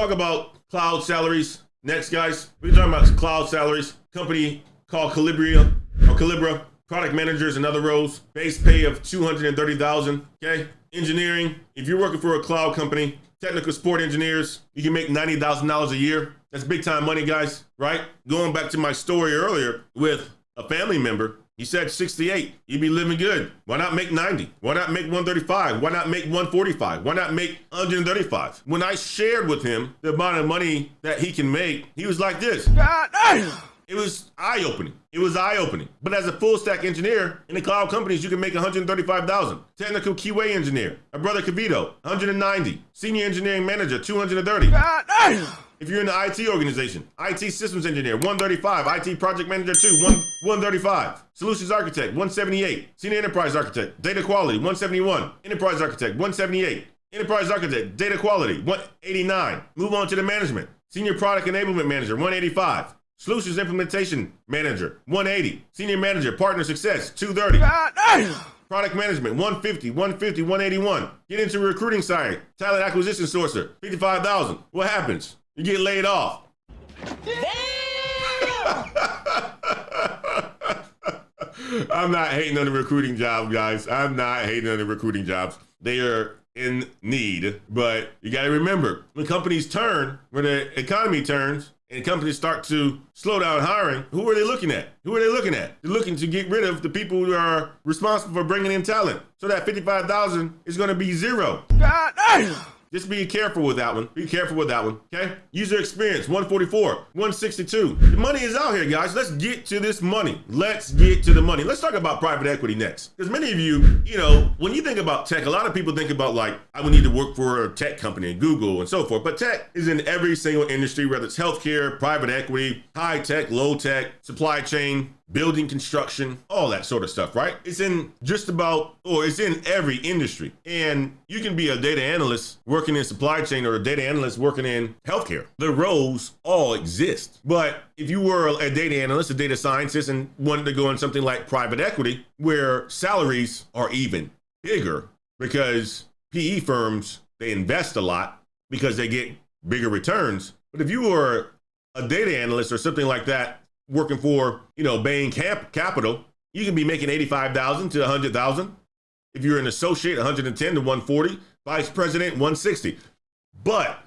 talk about cloud salaries next, guys. We're talking about cloud salaries. Company called Calibra, product managers and other roles. Base pay of $230,000. Okay. Engineering. If you're working for a cloud company, technical support engineers, you can make $90,000 a year. That's big time money, guys, right? Going back to my story earlier with a family member, he said 68, you'd be living good. Why not make 90? Why not make 135? Why not make 145? Why not make 135? When I shared with him the amount of money that he can make, he was like this. God damn. It was eye-opening. It was eye-opening. But as a full-stack engineer in the cloud companies, you can make $135,000. Technical QA engineer, my brother Kavito, $190. Senior engineering manager, $230. God damn. If you're in the IT organization, IT systems engineer, $135. IT project manager, $135. Solutions architect, $178. Senior enterprise architect, data quality, $171. Enterprise architect, $178. Enterprise architect, data quality, $189. Move on to the management. Senior product enablement manager, $185. Solutions implementation manager, $180. Senior manager, partner success, $230. God damn. Product management, $150, $181. Get into recruiting side, talent acquisition sourcer, $55,000. What happens? You get laid off. Damn! I'm not hating on the recruiting jobs, guys. I'm not hating on the recruiting jobs. They are in need, but you got to remember, when companies turn, when the economy turns, and companies start to slow down hiring, who are they looking at? Who are they looking at? They're looking to get rid of the people who are responsible for bringing in talent. So that $55,000 is going to be zero. God damn! Just be careful with that one. Be careful with that one, okay? User experience, 144, 162. The money is out here, guys. Let's get to this money. Let's get to the money. Let's talk about private equity next. Because many of you, when you think about tech, a lot of people think about like, I would need to work for a tech company, Google and so forth. But tech is in every single industry, whether it's healthcare, private equity, high tech, low tech, supply chain, building construction, all that sort of stuff, right? It's in it's in every industry. And you can be a data analyst working in supply chain or a data analyst working in healthcare. The roles all exist. But if you were a data analyst, a data scientist, and wanted to go in something like private equity, where salaries are even bigger because PE firms, they invest a lot because they get bigger returns. But if you were a data analyst or something like that, working for, Bain Capital, you can be making $85,000 to $100,000. If you're an associate, $110 to $140, vice president, $160. But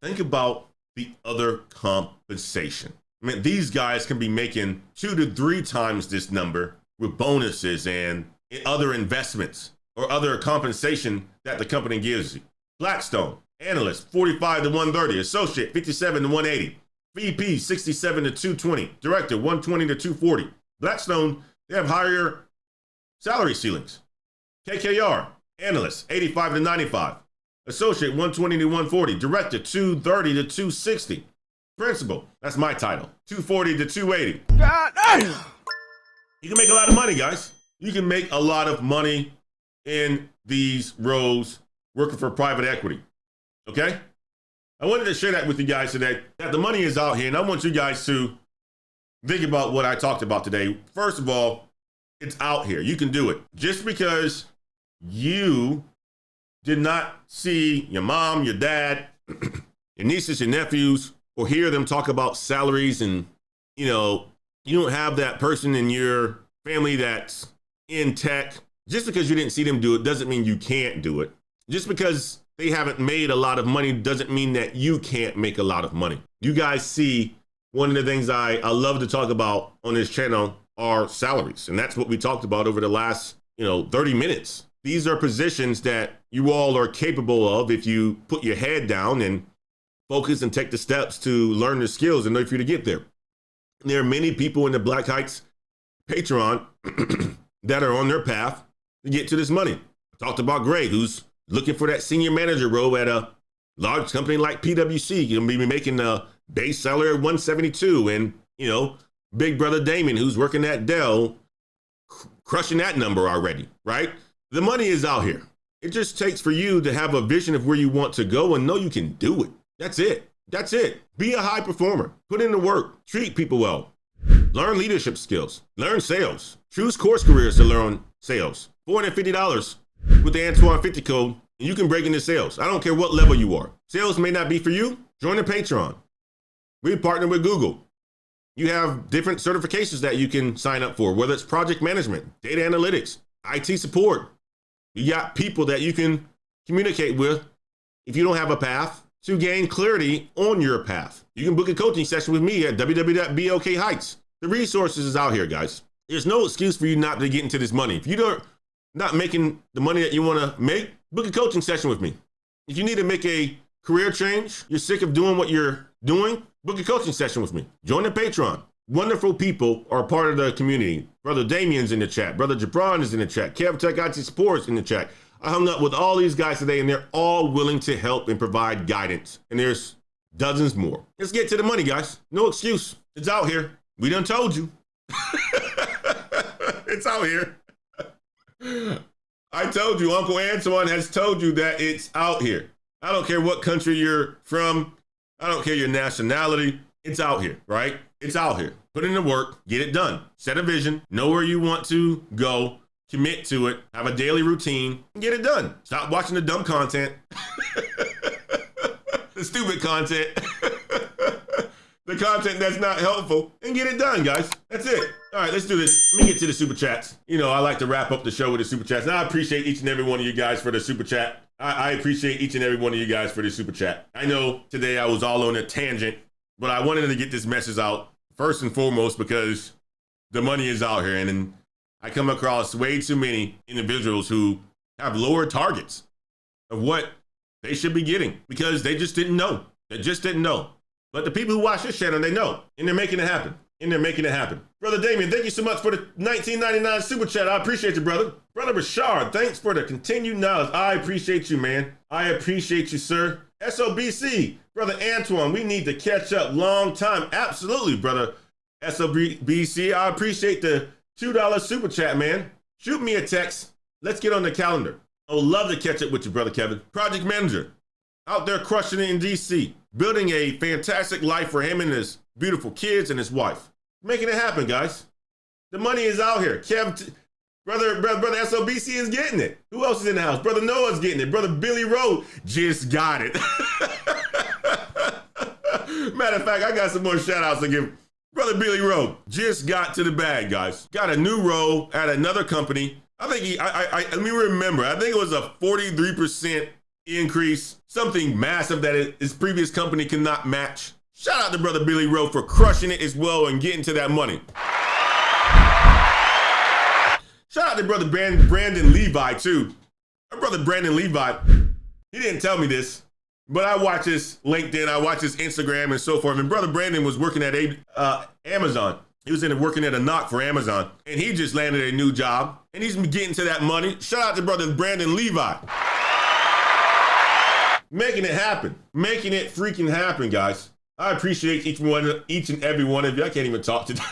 think about the other compensation. I mean, these guys can be making 2 to 3 times this number with bonuses and other investments or other compensation that the company gives you. Blackstone, analyst, 45 to 130, associate, 57 to 180. VP, 67 to 220. Director, 120 to 240. Blackstone, they have higher salary ceilings. KKR, analyst, 85 to 95. Associate, 120 to 140. Director, 230 to 260. Principal, that's my title, 240 to 280. God damn! You can make a lot of money, guys. You can make a lot of money in these roles working for private equity, okay? I wanted to share that with you guys today, that the money is out here, and I want you guys to think about what I talked about today. First of all, it's out here. You can do it. Just because you did not see your mom, your dad, your nieces, your nephews, or hear them talk about salaries and, you don't have that person in your family that's in tech, just because you didn't see them do it doesn't mean you can't do it. Just because they haven't made a lot of money doesn't mean that you can't make a lot of money. You guys see, one of the things I love to talk about on this channel are salaries. And that's what we talked about over the last, 30 minutes. These are positions that you all are capable of if you put your head down and focus and take the steps to learn the skills in order for you to get there. And there are many people in the Black Heights Patreon that are on their path to get to this money. I talked about Greg, who's looking for that senior manager role at a large company like PwC. You'll be making a base salary of 172. And, big brother Damon, who's working at Dell, crushing that number already, right? The money is out here. It just takes for you to have a vision of where you want to go and know you can do it. That's it. That's it. Be a high performer. Put in the work. Treat people well. Learn leadership skills. Learn sales. Choose course careers to learn sales. $450 with the Antoine 50 code. and you can break into sales. I don't care what level you are. Sales may not be for you. Join the Patreon. We partner with Google. You have different certifications that you can sign up for, whether it's project management, data analytics, IT support. You got people that you can communicate with if you don't have a path to gain clarity on your path. You can book a coaching session with me at www.bokheights. The resources is out here, guys. There's no excuse for you not to get into this money. If you're not making the money that you want to make, book a coaching session with me. If you need to make a career change, you're sick of doing what you're doing, book a coaching session with me. Join the Patreon. Wonderful people are part of the community. Brother Damien's in the chat. Brother Jabron is in the chat. KevTech IT Support is in the chat. I hung up with all these guys today, and they're all willing to help and provide guidance. And there's dozens more. Let's get to the money, guys. No excuse. It's out here. We done told you. It's out here. I told you, Uncle Antoine has told you that it's out here. I don't care what country you're from. I don't care your nationality. It's out here, right? It's out here. Put in the work, get it done. Set a vision, know where you want to go, commit to it, have a daily routine, and get it done. Stop watching the dumb content, the stupid content, the content that's not helpful, and get it done, guys. That's it. All right, let's do this. Let me get to the super chats. You know, I like to wrap up the show with the super chats. And I appreciate each and every one of you guys for the super chat. I appreciate each and every one of you guys for the super chat. I know today I was all on a tangent, but I wanted to get this message out first and foremost because the money is out here. And I come across way too many individuals who have lower targets of what they should be getting because they just didn't know. They just didn't know. But the people who watch this channel, they know, and they're making it happen. Brother Damien, thank you so much for the $19.99 super chat. I appreciate you, brother. Brother Bashard, thanks for the continued knowledge. I appreciate you, man. I appreciate you, sir. SOBC, Brother Antoine, we need to catch up. Long time. Absolutely, brother SOBC. I appreciate the $2 super chat, man. Shoot me a text. Let's get on the calendar. I would love to catch up with you, brother Kevin. Project manager, out there crushing it in DC, building a fantastic life for him and his beautiful kids and his wife. Making it happen, guys. The money is out here. Brother SOBC is getting it. Who else is in the house? Brother Noah's getting it. Brother Billy Rowe just got it. Matter of fact, I got some more shout outs to give. Brother Billy Rowe just got to the bag, guys. Got a new role at another company. I think let me remember. I think it was a 43% increase, something massive that his previous company cannot match. Shout out to Brother Billy Rowe for crushing it as well and getting to that money. Shout out to Brother Brandon Levi too. My brother Brandon Levi, he didn't tell me this, but I watch his LinkedIn, I watch his Instagram and so forth. And Brother Brandon was working at Amazon. He was working at a knock for Amazon, and he just landed a new job, and he's getting to that money. Shout out to Brother Brandon Levi. Making it happen. Making it freaking happen, guys. I appreciate each and every one of you. I can't even talk today.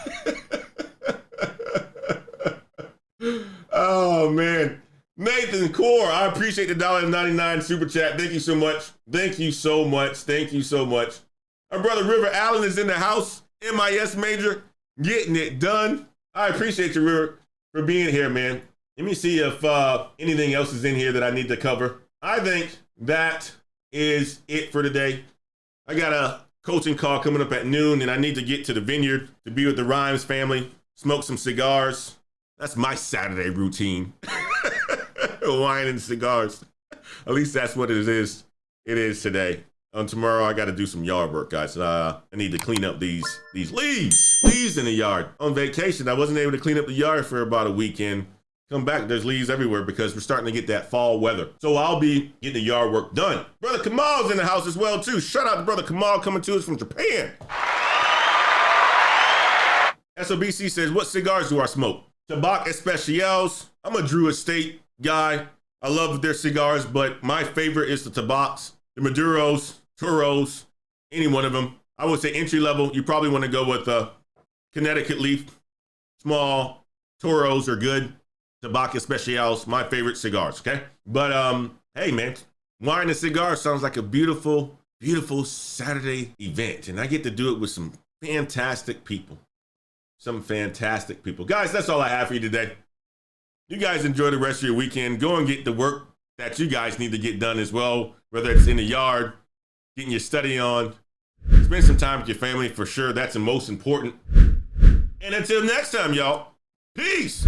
Oh, man. Nathan Core, I appreciate the $1.99 super chat. Thank you so much. Thank you so much. Thank you so much. Our brother River Allen is in the house. MIS major, getting it done. I appreciate you, River, for being here, man. Let me see if anything else is in here that I need to cover. I think that is it for today. I got a coaching call coming up at noon, and I need to get to the vineyard to be with the Rhymes family, smoke some cigars. That's my Saturday routine. Wine and cigars. At least that's what it is. It is today. Tomorrow I got to do some yard work, guys. I need to clean up these leaves in the yard. On vacation, I wasn't able to clean up the yard for about a weekend. Come back, there's leaves everywhere because we're starting to get that fall weather. So I'll be getting the yard work done. Brother Kamal's in the house as well too. Shout out to Brother Kamal coming to us from Japan. SOBC says, what cigars do I smoke? Tabac Especials. I'm a Drew Estate guy. I love their cigars, but my favorite is the Tabacs, the Maduros, Turos, any one of them. I would say entry level, you probably want to go with Connecticut leaf. Small Turos are good. Tabac Especials, my favorite cigars, okay? But hey man, wine and cigars sounds like a beautiful, beautiful Saturday event. And I get to do it with some fantastic people. Some fantastic people. Guys, that's all I have for you today. You guys enjoy the rest of your weekend. Go and get the work that you guys need to get done as well, whether it's in the yard, getting your study on. Spend some time with your family for sure. That's the most important. And until next time, y'all, peace.